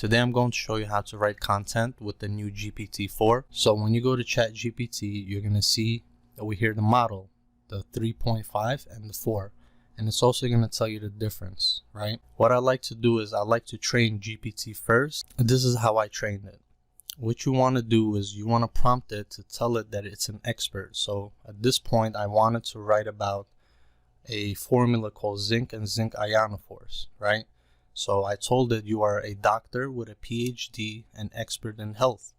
Today I'm going to show you how to write content with the new GPT-4. So when you go to Chat GPT, you're going to see over here the model, the 3.5 and the 4. And it's also going to tell you the difference, right? What I like to do is I like to train GPT first. This is how I trained it. What you want to do is you want to prompt it to tell it that it's an expert. So at this point, I wanted to write about a formula called zinc and zinc ionophores, right? So I told it, you are a doctor with a PhD and expert in health.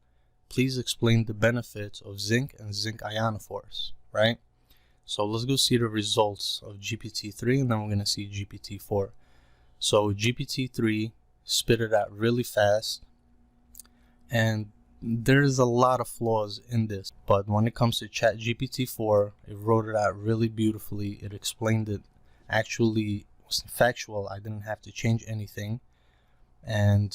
Please explain the benefits of zinc and zinc ionophores, right? So let's go see the results of GPT-3 and then we're going to see GPT-4. So GPT-3 spit it out really fast, and there's a lot of flaws in this. But when it comes to Chat GPT-4, it wrote it out really beautifully. It explained it actually was factual. I didn't have to change anything. And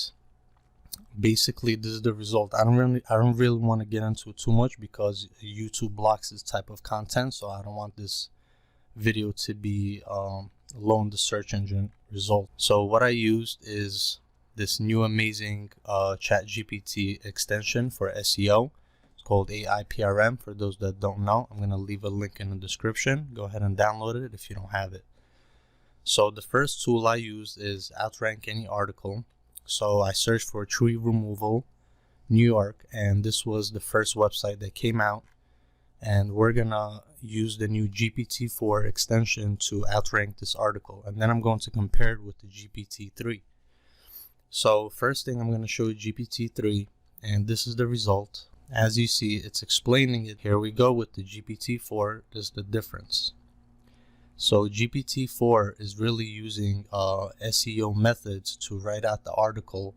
basically this is the result. I don't really want to get into it too much because YouTube blocks this type of content, so I don't want this video to be low in the search engine result. So what I used is this new amazing Chat GPT extension for SEO. It's called AIPRM. For those that don't know, I'm going to leave a link in the description. Go ahead and download it if you don't have it. So the first tool I use is outrank any article. So I searched for tree removal, New York, and this was the first website that came out. And we're going to use the new GPT-4 extension to outrank this article. And then I'm going to compare it with the GPT-3. So first thing, I'm going to show you GPT-3, and this is the result. As you see, it's explaining it. Here we go with the GPT-4. This is the difference. So GPT-4 is really using SEO methods to write out the article,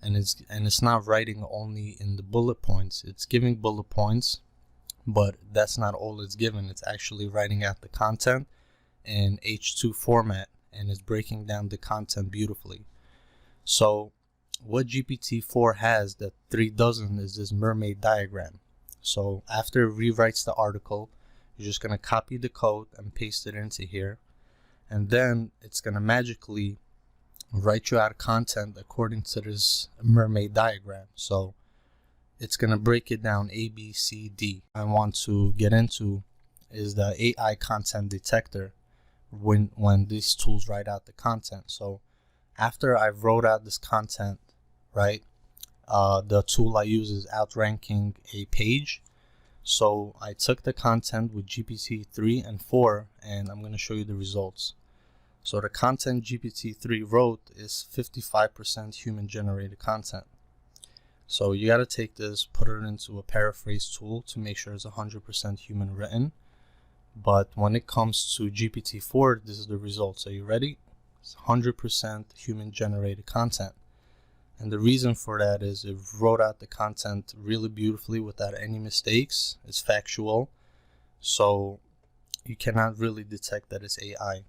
and it's not writing only in the bullet points. It's giving bullet points, but that's not all it's given. It's actually writing out the content in H2 format, and it's breaking down the content beautifully. So what GPT-4 has that 3 doesn't is this Mermaid Diagram. So after it rewrites the article, you're just going to copy the code and paste it into here. And then it's going to magically write you out content according to this Mermaid Diagram. So it's going to break it down A, B, C, D. I want to get into is the AI content detector when these tools write out the content. So after I wrote out this content, right, the tool I use is outranking a page. So I took the content with GPT-3 and 4, and I'm going to show you the results. So the content GPT-3 wrote is 55% human generated content. So you got to take this, put it into a paraphrase tool to make sure it's 100% human written. But when it comes to GPT-4, this is the results. Are you ready? It's 100% human generated content. And the reason for that is it wrote out the content really beautifully without any mistakes. It's factual, so you cannot really detect that it's AI.